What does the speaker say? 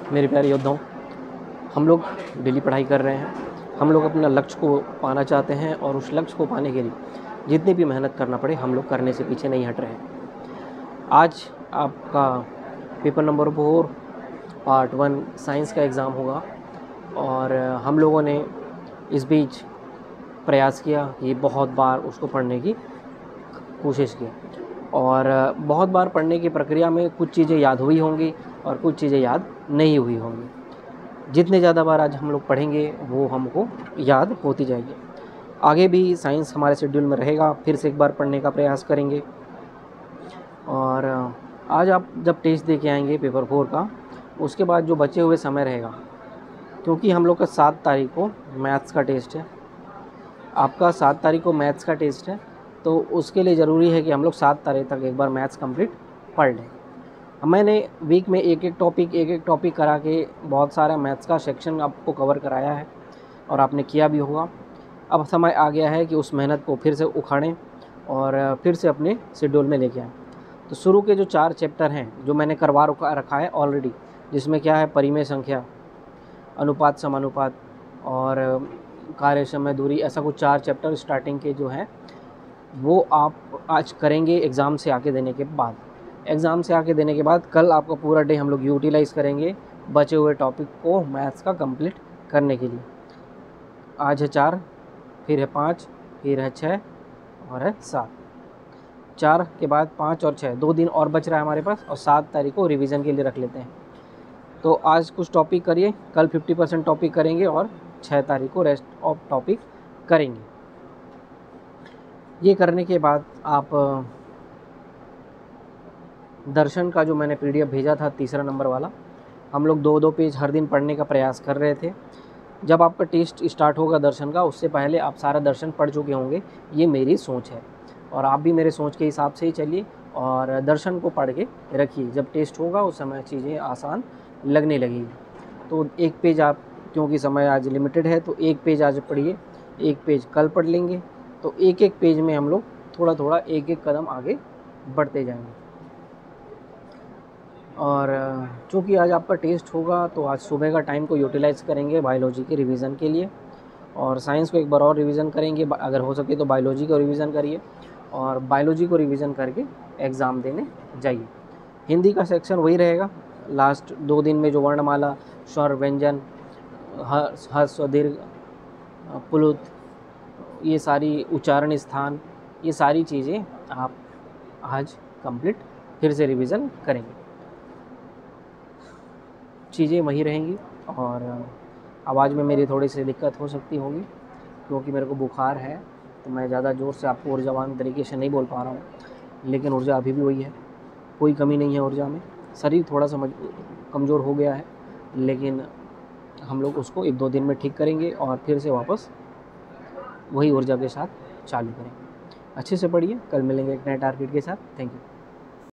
मेरे प्यारे योद्धाओं, हम लोग डेली पढ़ाई कर रहे हैं। हम लोग अपना लक्ष्य को पाना चाहते हैं और उस लक्ष्य को पाने के लिए जितनी भी मेहनत करना पड़े हम लोग करने से पीछे नहीं हट रहे हैं। आज आपका पेपर नंबर 4 पार्ट 1 साइंस का एग्ज़ाम होगा और हम लोगों ने इस बीच प्रयास किया कि बहुत बार उसको पढ़ने की कोशिश की और बहुत बार पढ़ने की प्रक्रिया में कुछ चीज़ें याद हुई होंगी और कुछ चीज़ें याद नहीं हुई होंगी। जितने ज़्यादा बार आज हम लोग पढ़ेंगे वो हमको याद होती जाएगी। आगे भी साइंस हमारे शेड्यूल में रहेगा, फिर से एक बार पढ़ने का प्रयास करेंगे। और आज आप जब टेस्ट दे के आएंगे पेपर 4 का, उसके बाद जो बचे हुए समय रहेगा, क्योंकि हम लोग का 7 तारीख को मैथ्स का टेस्ट है, आपका 7 तारीख को मैथ्स का टेस्ट है, तो उसके लिए ज़रूरी है कि हम लोग 7 तारीख तक एक बार मैथ्स कंप्लीट पढ़ लें। मैंने वीक में एक एक टॉपिक करा के बहुत सारा मैथ्स का सेक्शन आपको कवर कराया है और आपने किया भी होगा। अब समय आ गया है कि उस मेहनत को फिर से उखाड़ें और फिर से अपने शेड्यूल में लेके आएँ। तो शुरू के जो 4 चैप्टर हैं जो मैंने करवा रखा है ऑलरेडी, जिसमें क्या है, परिमेय संख्या, अनुपात समानुपात और कार्य समय दूरी, ऐसा कुछ 4 चैप्टर स्टार्टिंग के जो हैं वो आप आज करेंगे एग्ज़ाम से आके देने के बाद। एग्ज़ाम से आके देने के बाद कल आपका पूरा डे हम लोग यूटिलाइज़ करेंगे बचे हुए टॉपिक को मैथ्स का कंप्लीट करने के लिए। आज है 4, फिर है 5, फिर है 6 और है 7। 4 के बाद 5 और 6, 2 दिन और बच रहा है हमारे पास और 7 तारीख को रिवीजन के लिए रख लेते हैं। तो आज कुछ टॉपिक करिए, कल 50% टॉपिक करेंगे और 6 तारीख को रेस्ट ऑफ टॉपिक करेंगे। ये करने के बाद आप दर्शन का जो मैंने PDF भेजा था 3रा नंबर वाला, हम लोग 2-2 पेज हर दिन पढ़ने का प्रयास कर रहे थे। जब आपका टेस्ट स्टार्ट होगा दर्शन का, उससे पहले आप सारा दर्शन पढ़ चुके होंगे, ये मेरी सोच है और आप भी मेरे सोच के हिसाब से ही चलिए और दर्शन को पढ़ के रखिए। जब टेस्ट होगा उस समय चीज़ें आसान लगने लगेगी। तो एक पेज आप, क्योंकि समय आज लिमिटेड है, तो एक पेज आज पढ़िए, एक पेज कल पढ़ लेंगे। तो एक एक पेज में हम लोग थोड़ा थोड़ा एक एक कदम आगे बढ़ते जाएंगे। और चूँकि आज आपका टेस्ट होगा तो आज सुबह का टाइम को यूटिलाइज़ करेंगे बायोलॉजी के रिवीजन के लिए और साइंस को एक बार और रिवीजन करेंगे। अगर हो सके तो बायोलॉजी को रिवीजन करिए और बायोलॉजी को रिवीजन करके एग्ज़ाम देने जाइए। हिंदी का सेक्शन वही रहेगा। लास्ट 2 दिन में जो वर्णमाला, स्वर, व्यंजन, ह्रस्व, दीर्घ, प्लुत, ये सारी उच्चारण स्थान, ये सारी चीज़ें आप आज कंप्लीट फिर से रिवीजन करेंगे। चीज़ें वही रहेंगी और आवाज़ में मेरी थोड़ी सी दिक्कत हो सकती होगी क्योंकि मेरे को बुखार है, तो मैं ज़्यादा ज़ोर से आपको ऊर्जावान तरीके से नहीं बोल पा रहा हूँ, लेकिन ऊर्जा अभी भी वही है, कोई कमी नहीं है ऊर्जा में। शरीर थोड़ा सा कमज़ोर हो गया है, लेकिन हम लोग उसको 1-2 दिन में ठीक करेंगे और फिर से वापस वही ऊर्जा के साथ चालू करेंगे। अच्छे से पढ़िए, कल मिलेंगे एक नए टारगेट के साथ। Thank you.